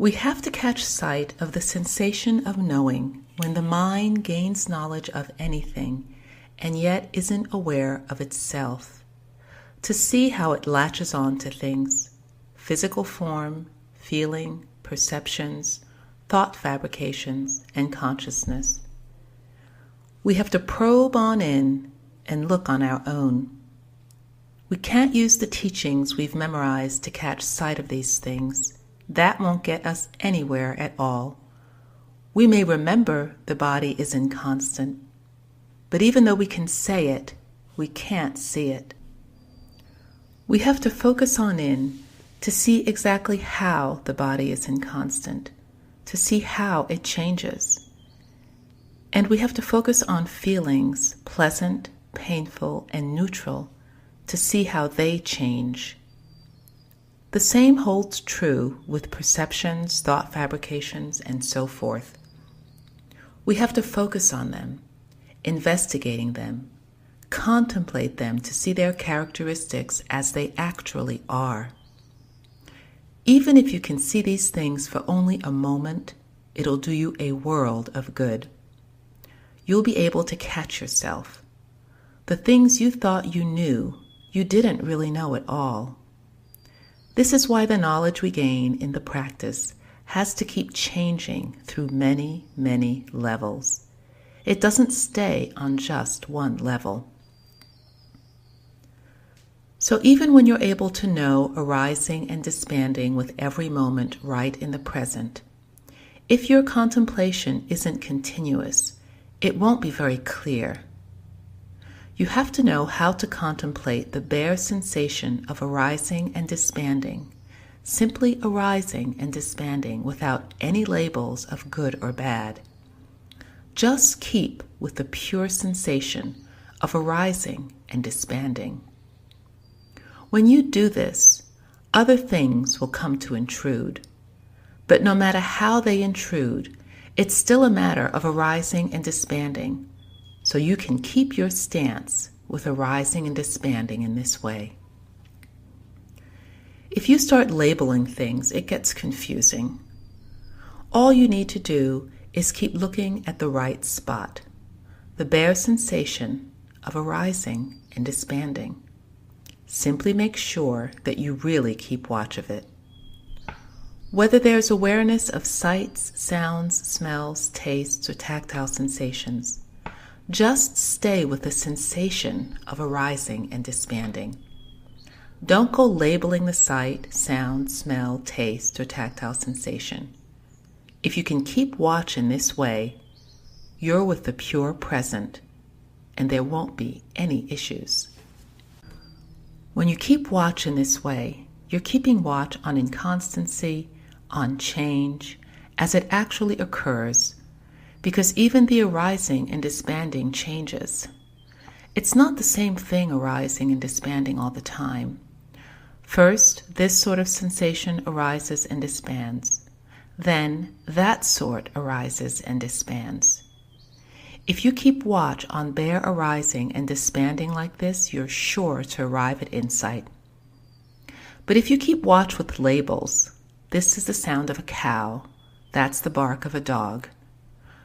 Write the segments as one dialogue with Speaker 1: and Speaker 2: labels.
Speaker 1: We have to catch sight of the sensation of knowing when the mind gains knowledge of anything and yet isn't aware of itself, to see how it latches on to things, physical form, feeling, perceptions, thought fabrications, and consciousness. We have to probe on in and look on our own. We can't use the teachings we've memorized to catch sight of these things. That won't get us anywhere at all. We may remember the body is inconstant, but even though we can say it, we can't see it. We have to focus on in to see exactly how the body is inconstant, to see how it changes. And we have to focus on feelings, pleasant, painful, and neutral, to see how they change. The same holds true with perceptions, thought fabrications, and so forth. We have to focus on them, investigating them, contemplate them to see their characteristics as they actually are. Even if you can see these things for only a moment, it'll do you a world of good. You'll be able to catch yourself. The things you thought you knew, you didn't really know at all. This is why the knowledge we gain in the practice has to keep changing through many, many levels. It doesn't stay on just one level. So even when you're able to know arising and disbanding with every moment right in the present, if your contemplation isn't continuous, it won't be very clear. You have to know how to contemplate the bare sensation of arising and disbanding, simply arising and disbanding without any labels of good or bad. Just keep with the pure sensation of arising and disbanding. When you do this, other things will come to intrude. But no matter how they intrude, it's still a matter of arising and disbanding, so you can keep your stance with arising and disbanding in this way. If you start labeling things, it gets confusing. All you need to do is keep looking at the right spot, the bare sensation of arising and disbanding. Simply make sure that you really keep watch of it. Whether there's awareness of sights, sounds, smells, tastes, or tactile sensations, just stay with the sensation of arising and disbanding. Don't go labeling the sight, sound, smell, taste, or tactile sensation. If you can keep watch in this way, you're with the pure present, and there won't be any issues. When you keep watch in this way, you're keeping watch on inconstancy, on change, as it actually occurs, because even the arising and disbanding changes. It's not the same thing arising and disbanding all the time. First, this sort of sensation arises and disbands. Then, that sort arises and disbands. If you keep watch on bare arising and disbanding like this, you're sure to arrive at insight. But if you keep watch with labels, this is the sound of a cow, that's the bark of a dog,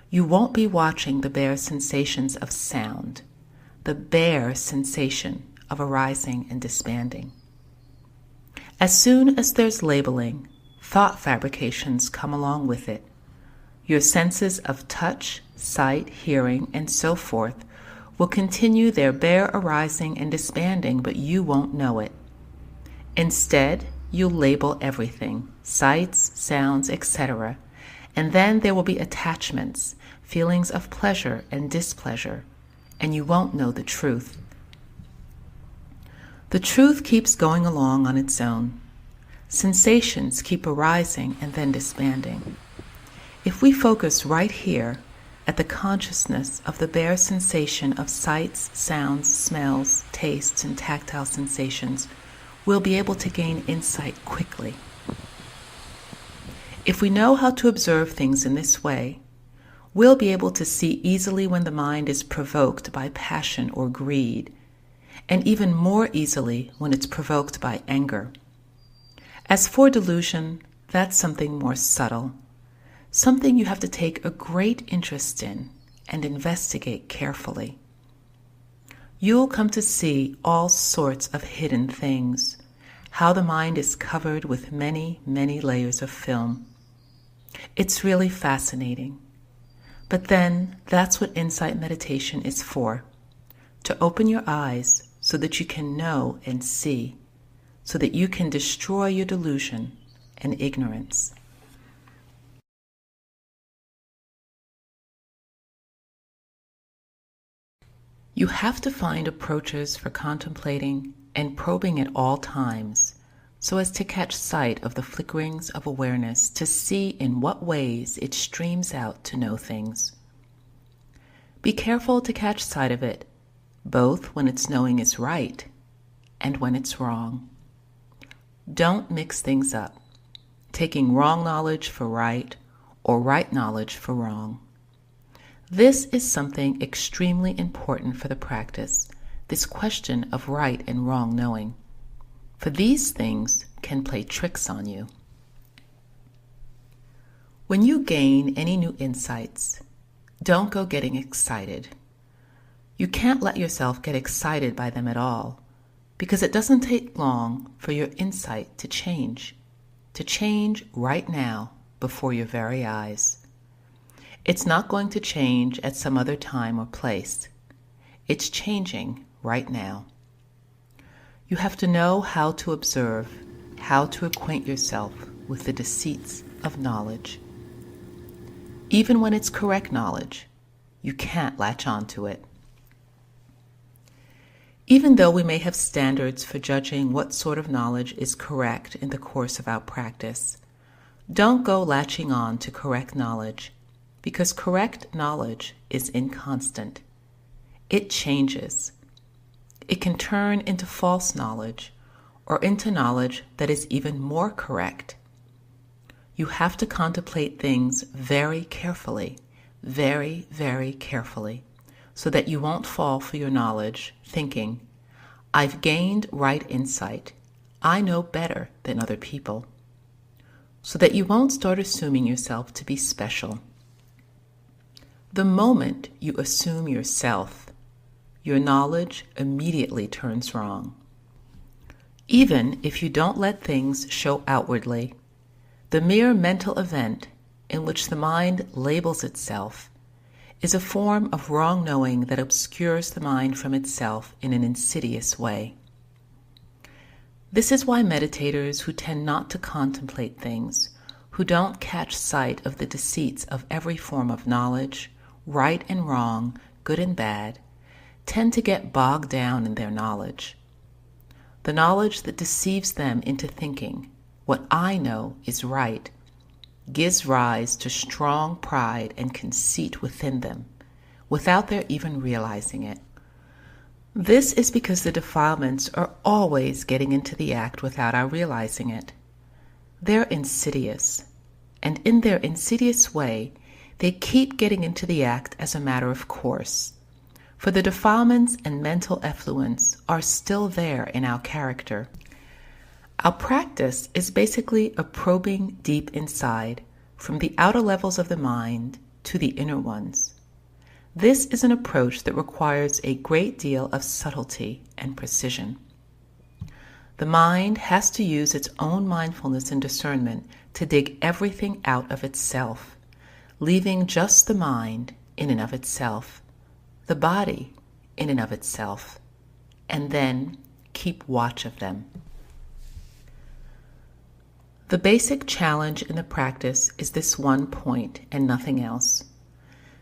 Speaker 1: you won't be watching the bare sensations of sound, the bare sensation of arising and disbanding. As soon as there's labeling, thought fabrications come along with it. Your senses of touch, sight, hearing, and so forth will continue their bare arising and disbanding, but you won't know it. Instead, you'll label everything, sights, sounds, etc., and then there will be attachments, feelings of pleasure and displeasure, and you won't know the truth. The truth keeps going along on its own. Sensations keep arising and then disbanding. If we focus right here at the consciousness of the bare sensation of sights, sounds, smells, tastes, and tactile sensations, we'll be able to gain insight quickly. If we know how to observe things in this way, we'll be able to see easily when the mind is provoked by passion or greed, and even more easily when it's provoked by anger. As for delusion, That's something more subtle, something you have to take a great interest in and investigate carefully. You'll come to see all sorts of hidden things, how the mind is covered with many, many layers of film. It's really fascinating. But then that's what insight meditation is for, to open your eyes so that you can know and see, so that you can destroy your delusion and ignorance. You have to find approaches for contemplating and probing at all times so as to catch sight of the flickerings of awareness, to see in what ways it streams out to know things. Be careful to catch sight of it, both when its knowing is right and when it's wrong. Don't mix things up, taking wrong knowledge for right or right knowledge for wrong. This is something extremely important for the practice, this question of right and wrong knowing, for these things can play tricks on you. When you gain any new insights, don't go getting excited. You can't let yourself get excited by them at all, because it doesn't take long for your insight to change right now before your very eyes. It's not going to change at some other time or place. It's changing right now. You have to know how to observe, how to acquaint yourself with the deceits of knowledge. Even when it's correct knowledge, you can't latch onto it. Even though we may have standards for judging what sort of knowledge is correct in the course of our practice, don't go latching on to correct knowledge, because correct knowledge is inconstant. It changes. It can turn into false knowledge or into knowledge that is even more correct. You have to contemplate things very carefully, very, very carefully, so that you won't fall for your knowledge thinking, I've gained right insight. I know better than other people. So that you won't start assuming yourself to be special. The moment you assume yourself, your knowledge immediately turns wrong. Even if you don't let things show outwardly, the mere mental event in which the mind labels itself is a form of wrong knowing that obscures the mind from itself in an insidious way. This is why meditators who tend not to contemplate things, who don't catch sight of the deceits of every form of knowledge, right and wrong, good and bad, tend to get bogged down in their knowledge. The knowledge that deceives them into thinking, what I know is right, gives rise to strong pride and conceit within them, without their even realizing it. This is because the defilements are always getting into the act without our realizing it. They're insidious, and in their insidious way, they keep getting into the act as a matter of course, for the defilements and mental effluence are still there in our character. Our practice is basically a probing deep inside, from the outer levels of the mind to the inner ones. This is an approach that requires a great deal of subtlety and precision. The mind has to use its own mindfulness and discernment to dig everything out of itself, leaving just the mind in and of itself, the body in and of itself, and then keep watch of them. The basic challenge in the practice is this one point and nothing else.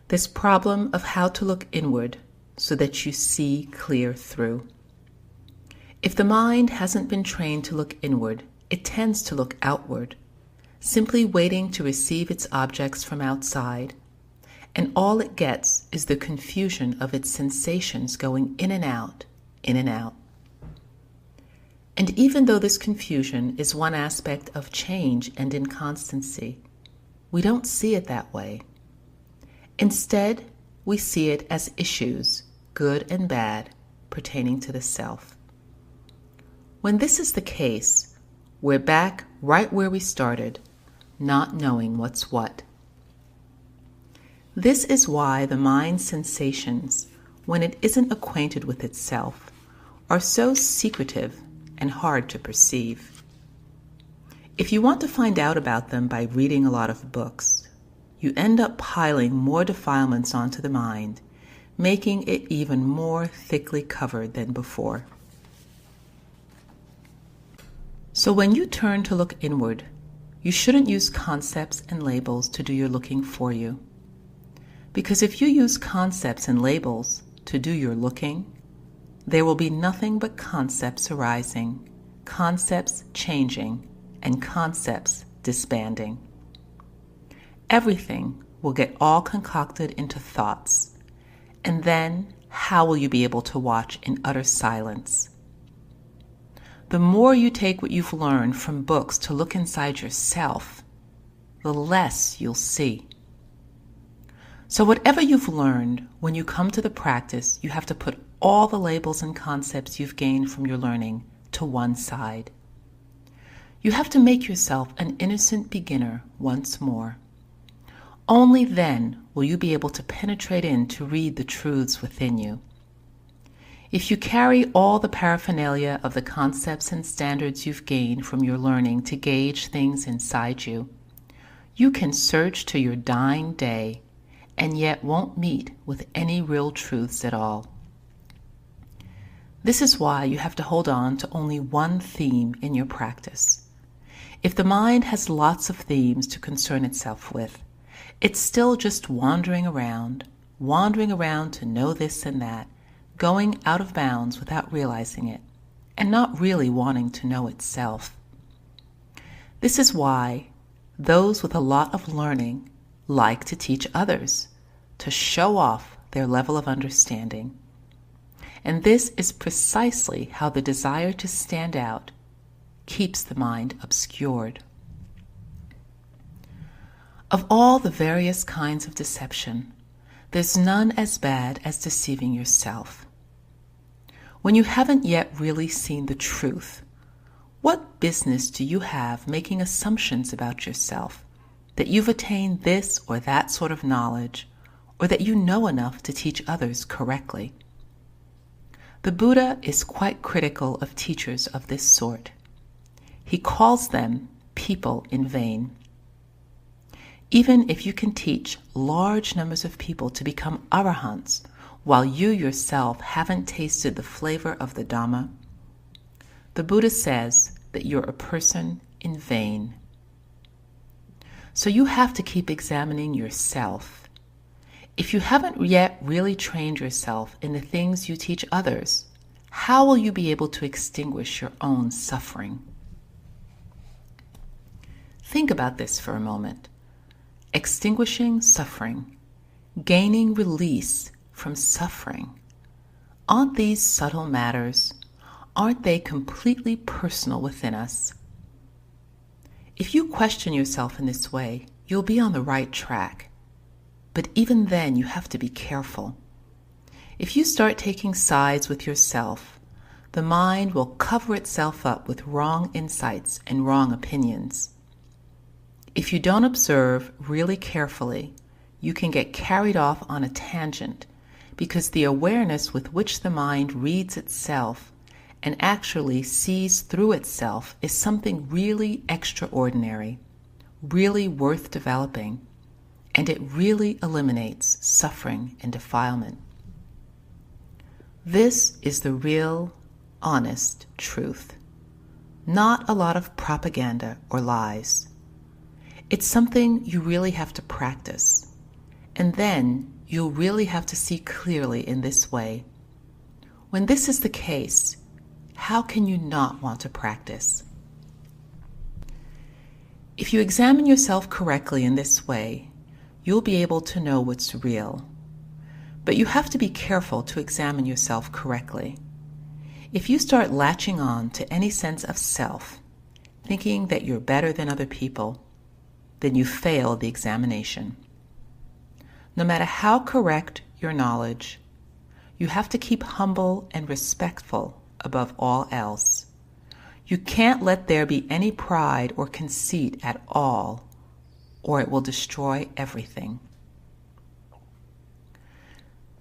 Speaker 1: This problem of how to look inward so that you see clear through. If the mind hasn't been trained to look inward, it tends to look outward, simply waiting to receive its objects from outside, and all it gets is the confusion of its sensations going in and out, in and out. And even though this confusion is one aspect of change and inconstancy, we don't see it that way. Instead, we see it as issues, good and bad, pertaining to the self. When this is the case, we're back right where we started, not knowing what's what. This is why the mind's sensations, when it isn't acquainted with itself, are so secretive and hard to perceive. If you want to find out about them by reading a lot of books, you end up piling more defilements onto the mind, making it even more thickly covered than before. So when you turn to look inward, you shouldn't use concepts and labels to do your looking for you. Because if you use concepts and labels to do your looking, there will be nothing but concepts arising, concepts changing, and concepts disbanding. Everything will get all concocted into thoughts, and then how will you be able to watch in utter silence? The more you take what you've learned from books to look inside yourself, the less you'll see. So whatever you've learned, when you come to the practice, you have to put all the labels and concepts you've gained from your learning to one side. You have to make yourself an innocent beginner once more. Only then will you be able to penetrate in to read the truths within you. If you carry all the paraphernalia of the concepts and standards you've gained from your learning to gauge things inside you, you can search to your dying day and yet won't meet with any real truths at all. This is why you have to hold on to only one theme in your practice. If the mind has lots of themes to concern itself with, it's still just wandering around to know this and that, going out of bounds without realizing it, and not really wanting to know itself. This is why those with a lot of learning like to teach others, to show off their level of understanding. And this is precisely how the desire to stand out keeps the mind obscured. Of all the various kinds of deception, there's none as bad as deceiving yourself. When you haven't yet really seen the truth, what business do you have making assumptions about yourself that you've attained this or that sort of knowledge, or that you know enough to teach others correctly? The Buddha is quite critical of teachers of this sort. He calls them people in vain. Even if you can teach large numbers of people to become arahants while you yourself haven't tasted the flavor of the Dhamma, the Buddha says that you're a person in vain. So you have to keep examining yourself. If you haven't yet really trained yourself in the things you teach others, how will you be able to extinguish your own suffering? Think about this for a moment. Extinguishing suffering, gaining release from suffering. Aren't these subtle matters? Aren't they completely personal within us? If you question yourself in this way, you'll be on the right track. But even then, you have to be careful. If you start taking sides with yourself, the mind will cover itself up with wrong insights and wrong opinions. If you don't observe really carefully, you can get carried off on a tangent because the awareness with which the mind reads itself and actually sees through itself is something really extraordinary, really worth developing, and it really eliminates suffering and defilement. This is the real, honest truth, not a lot of propaganda or lies. It's something you really have to practice, and then you'll really have to see clearly in this way. When this is the case, how can you not want to practice? If you examine yourself correctly in this way, you'll be able to know what's real. But you have to be careful to examine yourself correctly. If you start latching on to any sense of self, thinking that you're better than other people, then you fail the examination. No matter how correct your knowledge, you have to keep humble and respectful above all else. You can't let there be any pride or conceit at all, or it will destroy everything.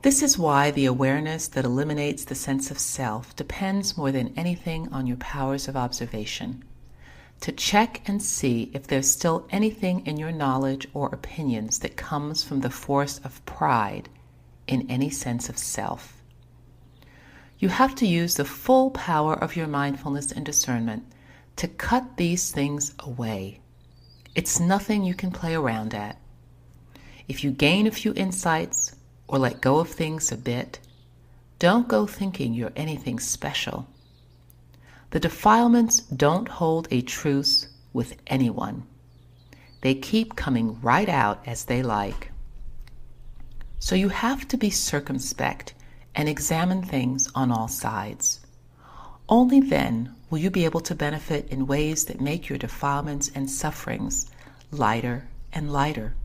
Speaker 1: This is why the awareness that eliminates the sense of self depends more than anything on your powers of observation, to check and see if there's still anything in your knowledge or opinions that comes from the force of pride in any sense of self. You have to use the full power of your mindfulness and discernment to cut these things away. It's nothing you can play around at. If you gain a few insights or let go of things a bit, don't go thinking you're anything special. The defilements don't hold a truce with anyone. They keep coming right out as they like. So you have to be circumspect and examine things on all sides. Only then will you be able to benefit in ways that make your defilements and sufferings lighter and lighter.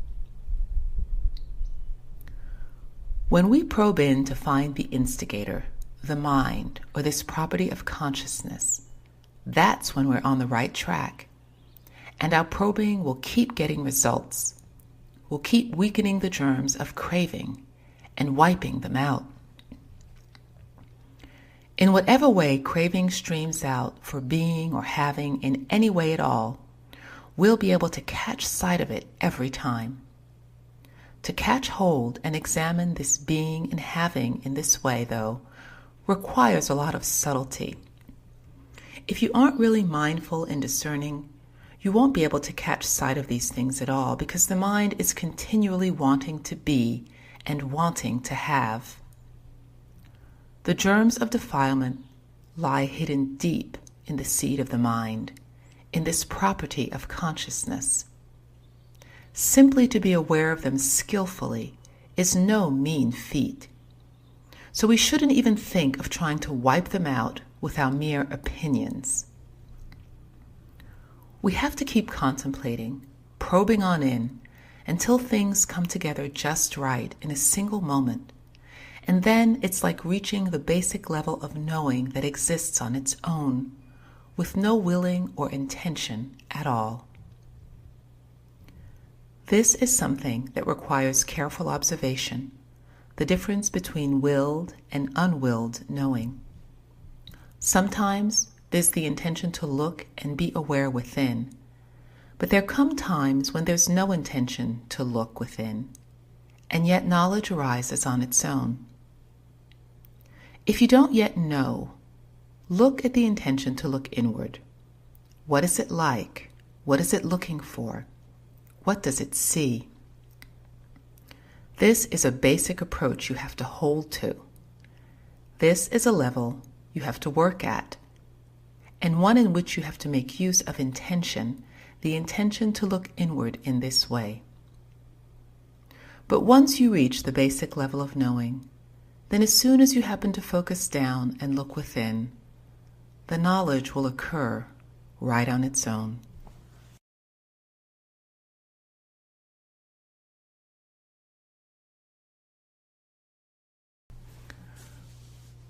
Speaker 1: When we probe in to find the instigator, the mind, or this property of consciousness, that's when we're on the right track. And our probing will keep getting results. We'll keep weakening the germs of craving and wiping them out. In whatever way craving streams out for being or having in any way at all, we'll be able to catch sight of it every time. To catch hold and examine this being and having in this way, though, requires a lot of subtlety. If you aren't really mindful and discerning, you won't be able to catch sight of these things at all, because the mind is continually wanting to be and wanting to have. The germs of defilement lie hidden deep in the seed of the mind, in this property of consciousness. Simply to be aware of them skillfully is no mean feat. So we shouldn't even think of trying to wipe them out with our mere opinions. We have to keep contemplating, probing on in, until things come together just right in a single moment. And then it's like reaching the basic level of knowing that exists on its own, with no willing or intention at all. This is something that requires careful observation, the difference between willed and unwilled knowing. Sometimes there's the intention to look and be aware within, but there come times when there's no intention to look within, and yet knowledge arises on its own. If you don't yet know, look at the intention to look inward. What is it like? What is it looking for? What does it see? This is a basic approach you have to hold to. This is a level you have to work at, and one in which you have to make use of intention, the intention to look inward in this way. But once you reach the basic level of knowing, then as soon as you happen to focus down and look within, the knowledge will occur right on its own.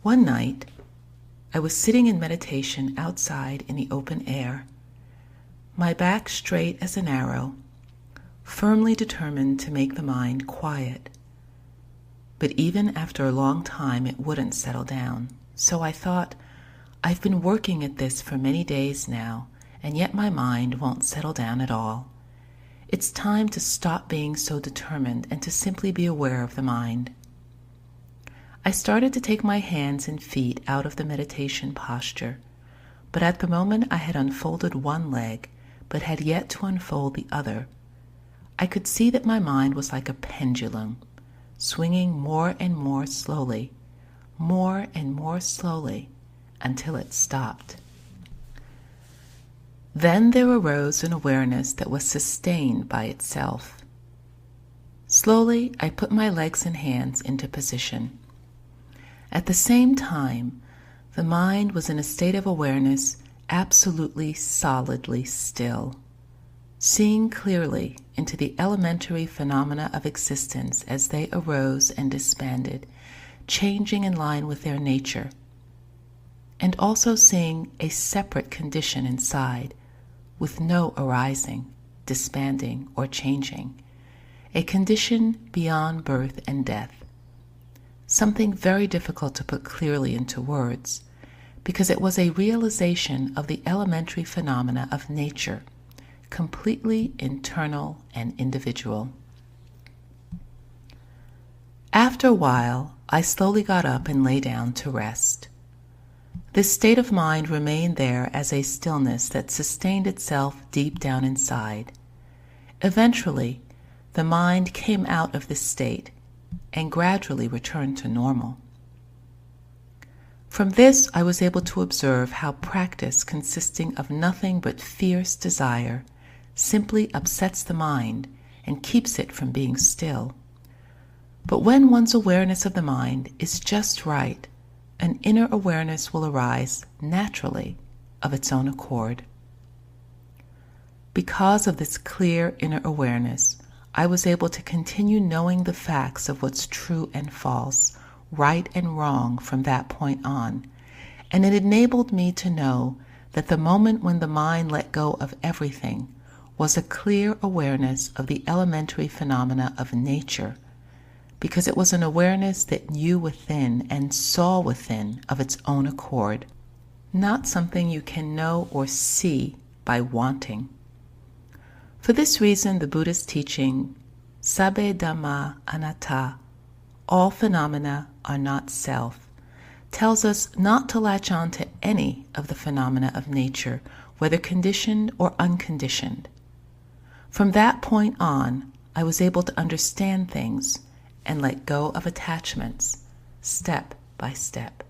Speaker 1: One night, I was sitting in meditation outside in the open air, my back straight as an arrow, firmly determined to make the mind quiet. But even after a long time, it wouldn't settle down. So I thought, I've been working at this for many days now, and yet my mind won't settle down at all. It's time to stop being so determined and to simply be aware of the mind. I started to take my hands and feet out of the meditation posture, but at the moment I had unfolded one leg, but had yet to unfold the other. I could see that my mind was like a pendulum, swinging more and more slowly, until it stopped. Then there arose an awareness that was sustained by itself. Slowly, I put my legs and hands into position. At the same time, the mind was in a state of awareness absolutely solidly still, seeing clearly into the elementary phenomena of existence as they arose and disbanded, changing in line with their nature, and also seeing a separate condition inside, with no arising, disbanding, or changing, a condition beyond birth and death. Something very difficult to put clearly into words, because it was a realization of the elementary phenomena of nature, completely internal and individual. After a while, I slowly got up and lay down to rest. This state of mind remained there as a stillness that sustained itself deep down inside. Eventually, the mind came out of this state and gradually returned to normal. From this, I was able to observe how practice consisting of nothing but fierce desire simply upsets the mind and keeps it from being still. But when one's awareness of the mind is just right, an inner awareness will arise naturally of its own accord. Because of this clear inner awareness, I was able to continue knowing the facts of what's true and false, right and wrong from that point on, and it enabled me to know that the moment when the mind let go of everything was a clear awareness of the elementary phenomena of nature, because it was an awareness that knew within and saw within of its own accord, not something you can know or see by wanting. For this reason, the Buddha's teaching, Sabbe Dhamma Anatta, all phenomena are not self, tells us not to latch on to any of the phenomena of nature, whether conditioned or unconditioned. From that point on, I was able to understand things and let go of attachments, step by step.